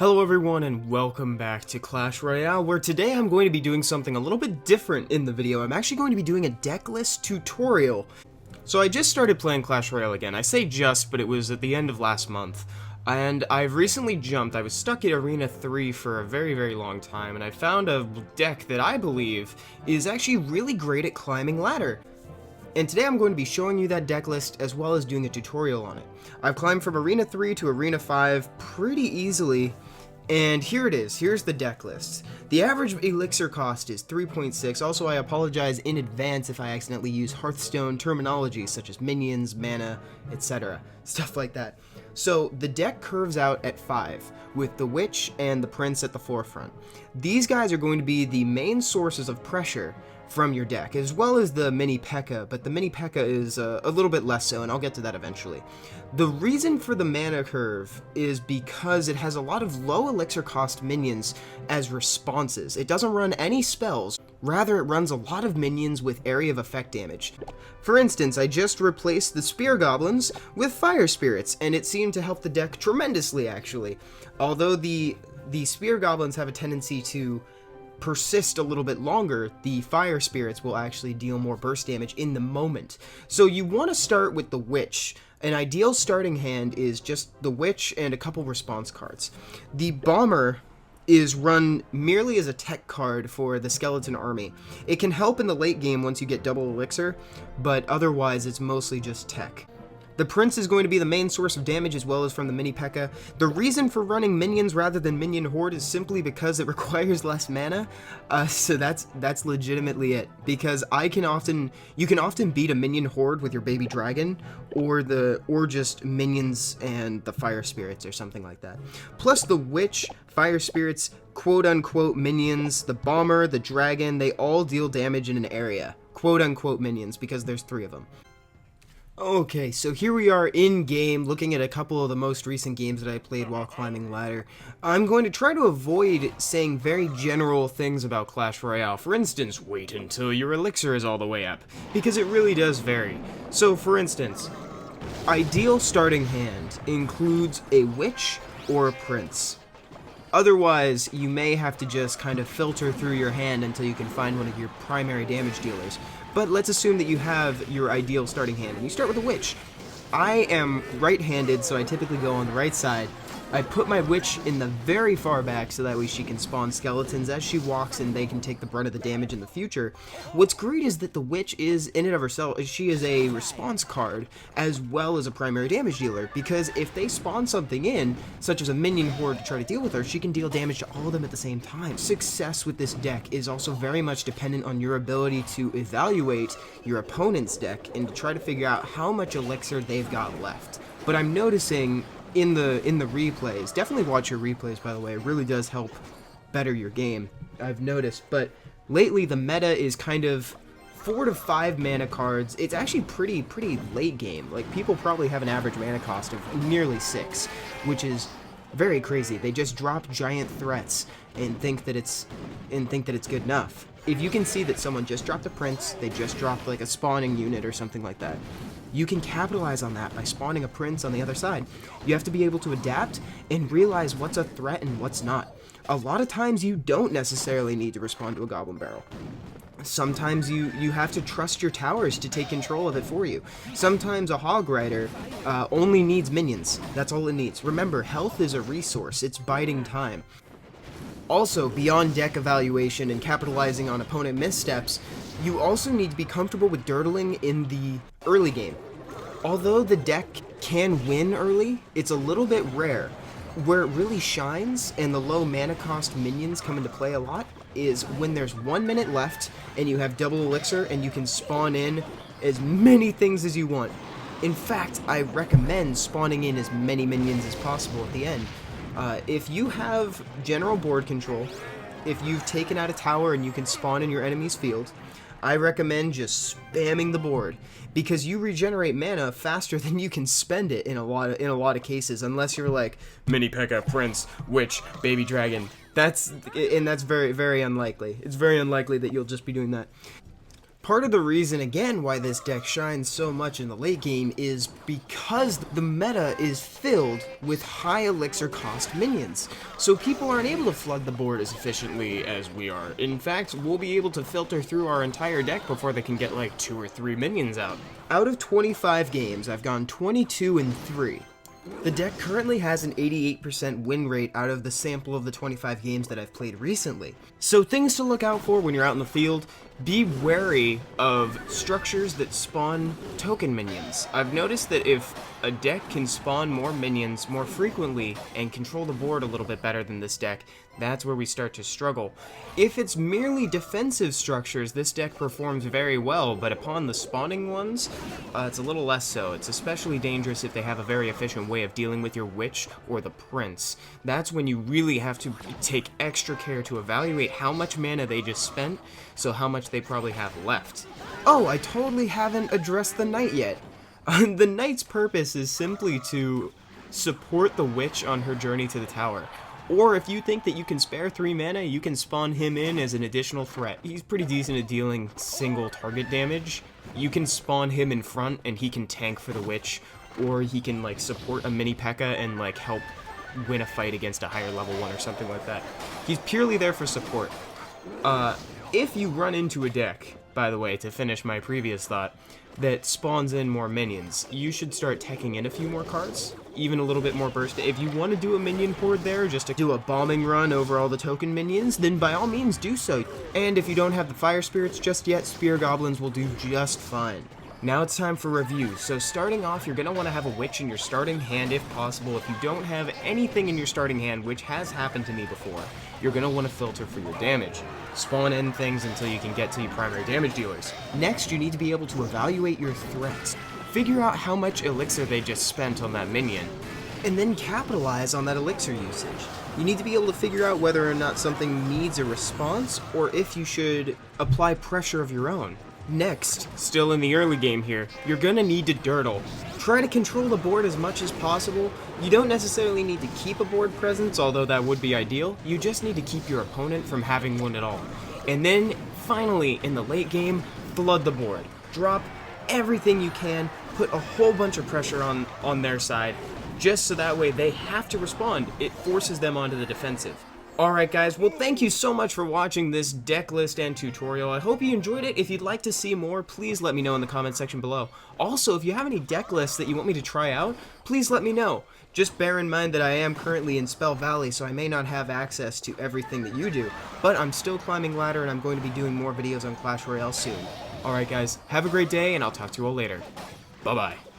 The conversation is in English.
Hello everyone and welcome back to Clash Royale, where today I'm going to be doing something a little bit different in the video. I'm actually going to be doing a decklist tutorial. So I just started playing Clash Royale again. I say just, but it was at the end of last month. And I've recently jumped. I was stuck at Arena 3 for a very long time, and I found a deck that I believe is actually really great at climbing ladder. And today I'm going to be showing you that deck list as well as doing a tutorial on it. I've climbed from Arena 3 to Arena 5 pretty easily, and here it is. Here's the deck list. The average elixir cost is 3.6. Also, I apologize in advance if I accidentally use Hearthstone terminology such as minions, mana, etc. Stuff like that. So the deck curves out at 5, with the Witch and the Prince at the forefront. These guys are going to be the main sources of pressure from your deck, as well as the mini P.E.K.K.A, but the mini P.E.K.K.A is a little bit less so, and I'll get to that eventually. The reason for the mana curve is because it has a lot of low elixir cost minions as responses. It doesn't run any spells, rather it runs a lot of minions with area of effect damage. For instance, I just replaced the Spear Goblins with Fire Spirits, and it seemed to help the deck tremendously actually. Although the Spear Goblins have a tendency to persist a little bit longer, the Fire Spirits will actually deal more burst damage in the moment. So you want to start with the Witch. An ideal starting hand is just the Witch and a couple response cards. The Bomber is run merely as a tech card for the Skeleton Army. It can help in the late game once you get double elixir, but otherwise it's mostly just tech. The Prince is going to be the main source of damage as well as from the mini P.E.K.K.A. The reason for running minions rather than minion horde is simply because it requires less mana. So that's legitimately it. Because you can often beat a minion horde with your baby dragon or just minions and the Fire Spirits or something like that. Plus the Witch, Fire Spirits, quote unquote minions, the Bomber, the Dragon, they all deal damage in an area. Quote unquote minions, because there's 3 of them. Okay, so here we are in game, looking at a couple of the most recent games that I played while climbing ladder. I'm going to try to avoid saying very general things about Clash Royale. For instance, wait until your elixir is all the way up, because it really does vary. So for instance, ideal starting hand includes a Witch or a Prince. Otherwise, you may have to just kind of filter through your hand until you can find one of your primary damage dealers. But let's assume that you have your ideal starting hand, and you start with a Witch. I am right-handed, so I typically go on the right side. I put my Witch in the very far back so that way she can spawn skeletons as she walks and they can take the brunt of the damage in the future. What's great is that the Witch is, in and of herself, she is a response card as well as a primary damage dealer, because if they spawn something in, such as a minion horde to try to deal with her, she can deal damage to all of them at the same time. Success with this deck is also very much dependent on your ability to evaluate your opponent's deck and to try to figure out how much elixir they've got left. But I'm noticing in the replays, definitely watch your replays by the way, it really does help better your game, I've noticed, but lately the meta is kind of 4 to 5 mana cards. It's actually pretty late game. Like, people probably have an average mana cost of nearly 6, which is very crazy. They just drop giant threats and think that it's good enough. If you can see that someone just dropped a Prince, they just dropped like a spawning unit or something like that, you can capitalize on that by spawning a Prince on the other side. You have to be able to adapt and realize what's a threat and what's not. A lot of times you don't necessarily need to respond to a Goblin Barrel. Sometimes you have to trust your towers to take control of it for you. Sometimes a Hog Rider only needs minions. That's all it needs. Remember, health is a resource. It's biding time. Also, beyond deck evaluation and capitalizing on opponent missteps, you also need to be comfortable with dirtling in the early game. Although the deck can win early, it's a little bit rare. Where it really shines and the low mana cost minions come into play a lot is when there's 1 minute left and you have double elixir and you can spawn in as many things as you want. In fact, I recommend spawning in as many minions as possible at the end. If you have general board control, if you've taken out a tower and you can spawn in your enemy's field, I recommend just spamming the board, because you regenerate mana faster than you can spend it in a lot of cases, unless you're like mini P.E.K.K.A, Prince, Witch, Baby Dragon. That's very unlikely. It's very unlikely that you'll just be doing that. Part of the reason, again, why this deck shines so much in the late game is because the meta is filled with high elixir cost minions. So people aren't able to flood the board as efficiently as we are. In fact, we'll be able to filter through our entire deck before they can get like 2 or 3 minions out. Out of 25 games, I've gone 22-3. The deck currently has an 88% win rate out of the sample of the 25 games that I've played recently. So things to look out for when you're out in the field: be wary of structures that spawn token minions. I've noticed that if a deck can spawn more minions more frequently and control the board a little bit better than this deck, that's where we start to struggle. If it's merely defensive structures, this deck performs very well, but upon the spawning ones, it's a little less so. It's especially dangerous if they have a very efficient way of dealing with your witch or the prince. That's when you really have to take extra care to evaluate how much mana they just spent, so how much they probably have left. Oh, I totally haven't addressed the knight yet. The knight's purpose is simply to support the witch on her journey to the tower. Or if you think that you can spare 3 mana, you can spawn him in as an additional threat. He's pretty decent at dealing single target damage. You can spawn him in front and he can tank for the witch, or he can like support a mini P.E.K.K.A. and like help win a fight against a higher level one or something like that. He's purely there for support. If you run into a deck, by the way, to finish my previous thought, that spawns in more minions, you should start teching in a few more cards, even a little bit more burst. If you want to do a minion horde there, just to do a bombing run over all the token minions, then by all means do so. And if you don't have the fire spirits just yet, spear goblins will do just fine. Now it's time for review. So starting off, you're going to want to have a witch in your starting hand if possible. If you don't have anything in your starting hand, which has happened to me before, you're going to want to filter for your damage. Spawn in things until you can get to your primary damage dealers. Next, you need to be able to evaluate your threats. Figure out how much elixir they just spent on that minion, and then capitalize on that elixir usage. You need to be able to figure out whether or not something needs a response, or if you should apply pressure of your own. Next, still in the early game here, you're gonna need to dirtle. Try to control the board as much as possible. You don't necessarily need to keep a board presence, although that would be ideal. You just need to keep your opponent from having one at all. And then, finally, in the late game, flood the board. Drop everything you can, put a whole bunch of pressure on their side, just so that way they have to respond. It forces them onto the defensive. Alright guys, well thank you so much for watching this deck list and tutorial. I hope you enjoyed it. If you'd like to see more, please let me know in the comment section below. Also, if you have any deck lists that you want me to try out, please let me know. Just bear in mind that I am currently in Spell Valley, so I may not have access to everything that you do, but I'm still climbing ladder and I'm going to be doing more videos on Clash Royale soon. Alright guys, have a great day and I'll talk to you all later. Bye bye.